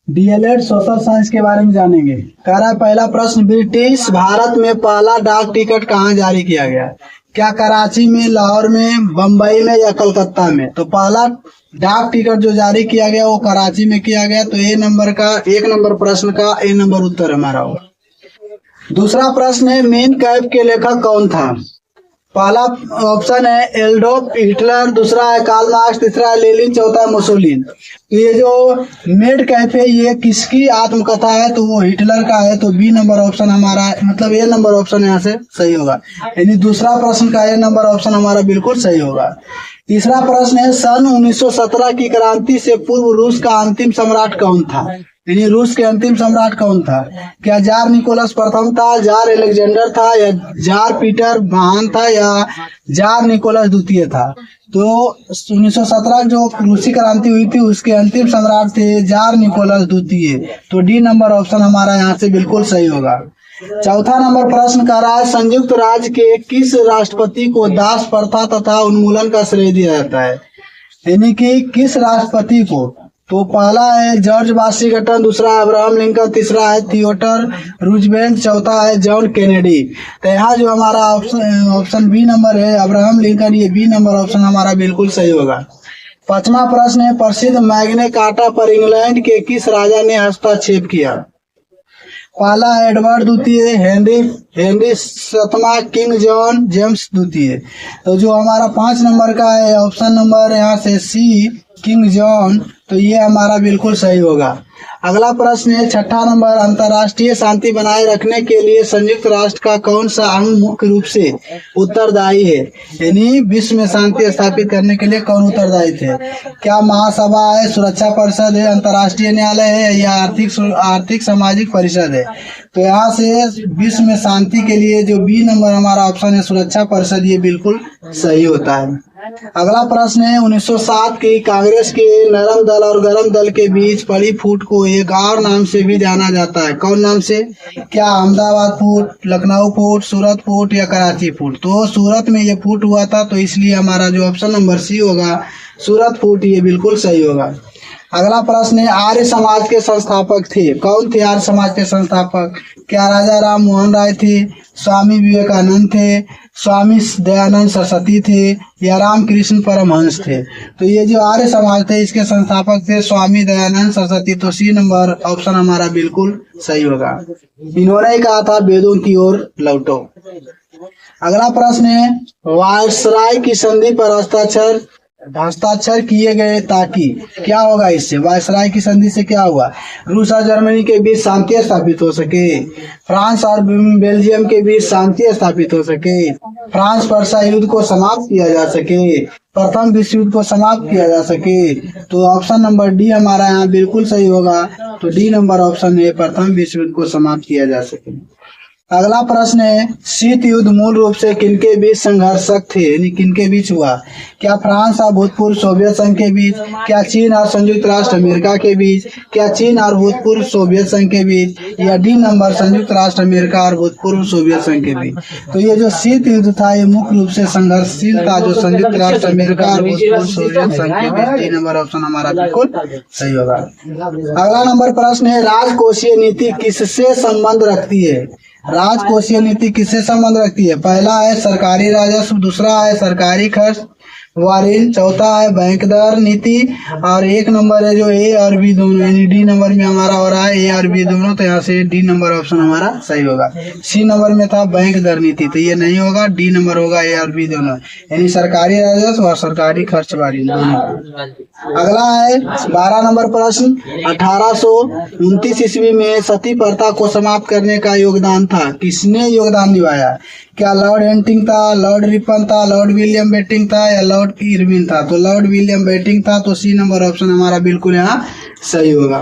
DElEd social science के बारे में जानेंगे। कह रहा है पहला प्रश्न, ब्रिटिश भारत में पहला डाक टिकट कहाँ जारी किया गया? क्या कराची में, लाहौर में, बम्बई में या कलकत्ता में? तो पहला डाक टिकट जो जारी किया गया वो कराची में किया गया। तो एक नंबर प्रश्न का ए नंबर उत्तर हमारा होगा। दूसरा प्रश्न है, मेन कैफ के लेखक कौन था? पहला ऑप्शन है एडोल्फ हिटलर, दूसरा है कार्ल मार्क्स, तीसरा है लेनिन, चौथा है मुसोलिनी। तो ये जो मेड कैफे ये किसकी आत्मकथा है? तो वो हिटलर का है। तो बी नंबर ऑप्शन हमारा, मतलब ए नंबर ऑप्शन यहाँ से सही होगा। यानी दूसरा प्रश्न का ए नंबर ऑप्शन हमारा बिल्कुल सही होगा। तीसरा प्रश्न है, सन 1917 की क्रांति से पूर्व रूस का अंतिम सम्राट कौन था? यानी रूस के अंतिम सम्राट कौन था? क्या जार निकोलस प्रथम था, जार अलेक्जेंडर था, या जार पीटर महान था, या जार निकोलस द्वितीय था? तो 1917 जो रूसी क्रांति हुई थी उसके अंतिम सम्राट थे जार निकोलस द्वितीय। तो डी नंबर ऑप्शन हमारा यहाँ से बिल्कुल सही होगा। चौथा नंबर प्रश्न कर रहा है, संयुक्त राज्य के किस राष्ट्रपति को दास प्रथा तथा उन्मूलन का श्रेय दिया जाता है? यानी कि किस राष्ट्रपति को? तो पहला है जॉर्ज वाशिंगटन, दूसरा है अब्राहम लिंकन, तीसरा है थियोडोर रूजवेल्ट, चौथा है जॉन केनेडी। तो यहाँ जो हमारा ऑप्शन बी नंबर है अब्राहम लिंकन, ये बी नंबर ऑप्शन हमारा बिल्कुल सही होगा। पांचवा प्रश्न है, प्रसिद्ध मैग्ना कार्टा पर इंग्लैंड के किस राजा ने हस्तक्षेप किया? पहला है एडवर्ड द्वितीय, हेनरी सातवां, किंग जॉन, जेम्स द्वितीय। तो जो हमारा 5 नंबर का है ऑप्शन नंबर यहाँ से सी, किंग जॉन, तो ये हमारा बिल्कुल सही होगा। अगला प्रश्न है, छठा नंबर, अंतर्राष्ट्रीय शांति बनाए रखने के लिए संयुक्त राष्ट्र का कौन सा अंग मुख्य रूप से उत्तरदायी है? यानी विश्व में शांति स्थापित करने के लिए कौन उत्तरदायी थे? क्या महासभा है, सुरक्षा परिषद है, अंतर्राष्ट्रीय न्यायालय है, या आर्थिक सामाजिक परिषद है? तो यहाँ से विश्व में शांति के लिए जो बी नंबर हमारा ऑप्शन है सुरक्षा परिषद, ये बिल्कुल सही होता है। अगला प्रश्न है, 1907 की कांग्रेस के नरम दल और गरम दल के बीच पड़ी फूट को एक और नाम से भी जाना जाता है। कौन नाम से? क्या अहमदाबाद फूट, लखनऊ फूट, सूरत फूट या कराची फूट? तो सूरत में ये फूट हुआ था, तो इसलिए हमारा जो ऑप्शन नंबर सी होगा सूरत फूट, ये बिल्कुल सही होगा। अगला प्रश्न है, आर्य समाज के संस्थापक थे। कौन थे आर्य समाज के संस्थापक? क्या राजा राम मोहन राय थे, स्वामी विवेकानंद थे, स्वामी दयानंद सरस्वती थे, या रामकृष्ण परमहंस थे? तो ये जो आर्य समाज थे इसके संस्थापक थे स्वामी दयानंद सरस्वती। तो सी नंबर ऑप्शन हमारा बिल्कुल सही होगा। इन्होंने ही कहा था वेदों की ओर लौटो। अगला प्रश्न है, वायसराय की संधि पर हस्ताक्षर किए गए ताकि क्या होगा? इससे वायसराय की संधि से क्या हुआ? रूस और जर्मनी के बीच शांति स्थापित हो सके, फ्रांस और बेल्जियम के बीच शांति स्थापित हो सके, फ्रांस पर्सा युद्ध को समाप्त किया जा सके, प्रथम विश्व युद्ध को समाप्त किया जा सके। तो ऑप्शन नंबर डी हमारा यहाँ बिल्कुल सही होगा। तो डी नंबर ऑप्शन है प्रथम विश्व युद्ध को समाप्त किया जा सके। अगला प्रश्न है, शीत युद्ध मूल रूप से किनके बीच संघर्षक थे, यानी किनके बीच हुआ? क्या फ्रांस और भूतपूर्व सोवियत संघ के बीच? क्या चीन और संयुक्त राष्ट्र अमेरिका के बीच? क्या चीन और भूतपूर्व सोवियत संघ के बीच? या डी नंबर संयुक्त राष्ट्र अमेरिका और भूतपूर्व सोवियत संघ के बीच? तो ये जो शीत युद्ध था ये मुख्य रूप से संघर्षशील था, जो संयुक्त राष्ट्र अमेरिका और भूतपूर्व सोवियत संघ के बीच। डी नंबर ऑप्शन हमारा बिल्कुल सही होगा। अगला नंबर प्रश्न है, राजकोषीय नीति किससे संबंध रखती है? राजकोषीय नीति किससे संबंध रखती है? पहला है सरकारी राजस्व, दूसरा है सरकारी खर्च वारिन, चौथा है बैंक दर नीति, और एक नंबर है जो ए और बी दोनों, यानी डी नंबर में हमारा हो रहा है ए और बी दोनों। तो यहाँ से डी नंबर ऑप्शन हमारा सही होगा। सी नंबर में था बैंक दर नीति, तो ये नहीं होगा, डी नंबर होगा ए और बी दोनों, यानी सरकारी राजस्व और सरकारी खर्च वारिन दोनों। अगला है 12 नंबर प्रश्न, 1829 ईस्वी में सती प्रथा को समाप्त करने का योगदान था, किसने योगदान निभाया? क्या लॉर्ड हेंटिंग था, लॉर्ड रिपन था, लॉर्ड विलियम बेंटिंक था, या लॉर्ड इरविन था? तो लॉर्ड विलियम बेंटिंक था। तो सी नंबर ऑप्शन हमारा बिल्कुल यहाँ सही होगा।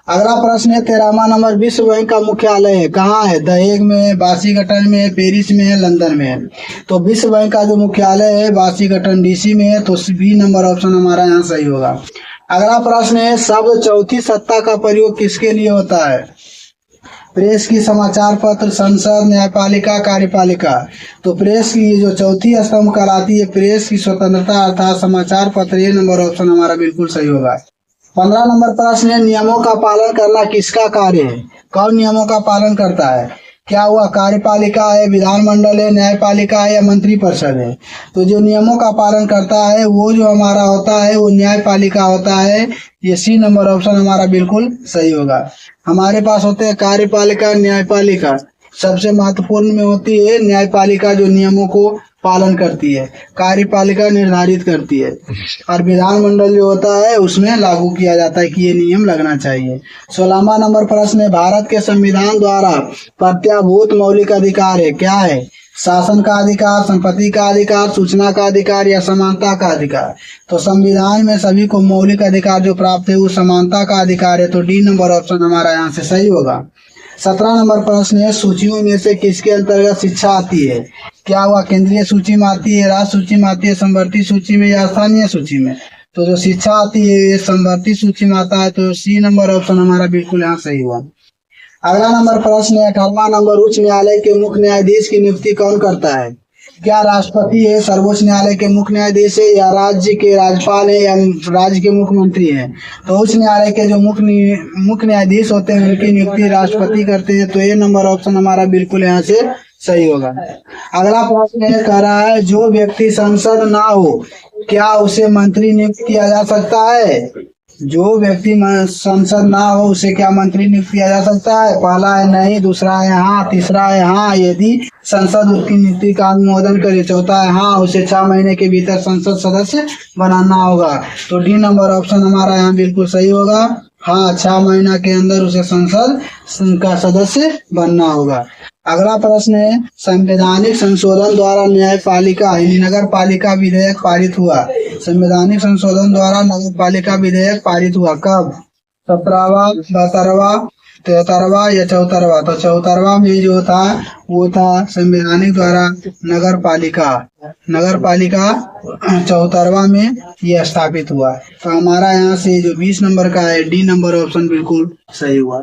अगला प्रश्न है, 13वां नंबर, विश्व बैंक का मुख्यालय है कहाँ है? द हेग में है, वाशिंगटन में है, पेरिस में है, लंदन में है? तो विश्व बैंक का जो मुख्यालय है वाशिंगटन डीसी में है। तो बी नंबर ऑप्शन हमारा यहाँ सही होगा। अगला प्रश्न है, शब्द चौथी सत्ता का प्रयोग किसके लिए होता है? प्रेस की, समाचार पत्र, संसद, न्यायपालिका, कार्यपालिका? तो प्रेस की जो चौथी स्तंभ कहलाती है प्रेस की स्वतंत्रता अर्थात समाचार पत्र। ये नंबर ऑप्शन हमारा बिल्कुल सही होगा। 15 नंबर प्रश्न है, नियमों का पालन करना किसका कार्य है? कौन नियमों का पालन करता है? क्या हुआ? कार्यपालिका है, विधानमंडल है, न्यायपालिका है या मंत्रिपरिषद है? तो जो नियमों का पालन करता है वो जो हमारा होता है वो न्यायपालिका होता है। ये सी नंबर ऑप्शन हमारा बिल्कुल सही होगा। हमारे पास होते हैं कार्यपालिका, न्यायपालिका। सबसे महत्वपूर्ण में होती है न्यायपालिका जो नियमों को पालन करती है, कार्यपालिका निर्धारित करती है और विधानमंडल जो होता है उसमें लागू किया जाता है कि ये नियम लगना चाहिए। 16वां नंबर प्रश्न है, भारत के संविधान द्वारा प्रत्याभूत मौलिक अधिकार है, क्या है? शासन का अधिकार, संपत्ति का अधिकार, सूचना का अधिकार या समानता का अधिकार? तो संविधान में सभी को मौलिक अधिकार जो प्राप्त है वो समानता का अधिकार है। तो डी नंबर ऑप्शन हमारा यहाँ से सही होगा। 17 नंबर प्रश्न है, सूचियों में से किसके अंतर्गत शिक्षा आती है? क्या हुआ? केंद्रीय सूची में आती है, राज्य सूची में आती है, समवर्ती सूची में या स्थानीय सूची में? तो जो शिक्षा आती है ये समवर्ती सूची में आता है। तो सी नंबर ऑप्शन हमारा बिल्कुल यहाँ सही हुआ। अगला नंबर प्रश्न है, 18वां नंबर, उच्च न्यायालय के मुख्य न्यायाधीश की नियुक्ति कौन करता है? क्या राष्ट्रपति है, सर्वोच्च न्यायालय के मुख्य न्यायाधीश है या राज्य के राज्यपाल है या राज्य के मुख्यमंत्री है? तो उच्च न्यायालय के जो मुख्य न्यायाधीश होते हैं उनकी नियुक्ति राष्ट्रपति करते हैं। तो ये नंबर ऑप्शन हमारा बिल्कुल यहाँ से सही होगा। अगला प्रश्न है, कह रहा है जो व्यक्ति सांसद ना हो क्या उसे मंत्री नियुक्त किया जा सकता है? जो व्यक्ति सांसद ना हो उसे क्या मंत्री नियुक्त किया जा सकता है? पहला है नहीं, दूसरा है हाँ, तीसरा है हाँ यदि संसद उसकी नियुक्ति का अनुमोदन करे, चौथा है हाँ उसे 6 महीने के भीतर संसद सदस्य बनाना होगा। तो डी नंबर ऑप्शन हमारा यहाँ बिल्कुल सही होगा। हाँ, 6 महीना के अंदर उसे संसद का सदस्य बनना होगा। अगला प्रश्न है, संवैधानिक संशोधन द्वारा न्यायपालिका यानी नगर पालिका विधेयक पारित हुआ। संवैधानिक संशोधन द्वारा नगर पालिका विधेयक पारित हुआ कब? 17वां, 72वां, 73वां या 74वां? तो 74वां में जो था वो था संवैधानिक द्वारा नगर पालिका 74वां में ये स्थापित हुआ। तो हमारा यहाँ से जो 20 नंबर का है डी नंबर ऑप्शन बिल्कुल सही हुआ।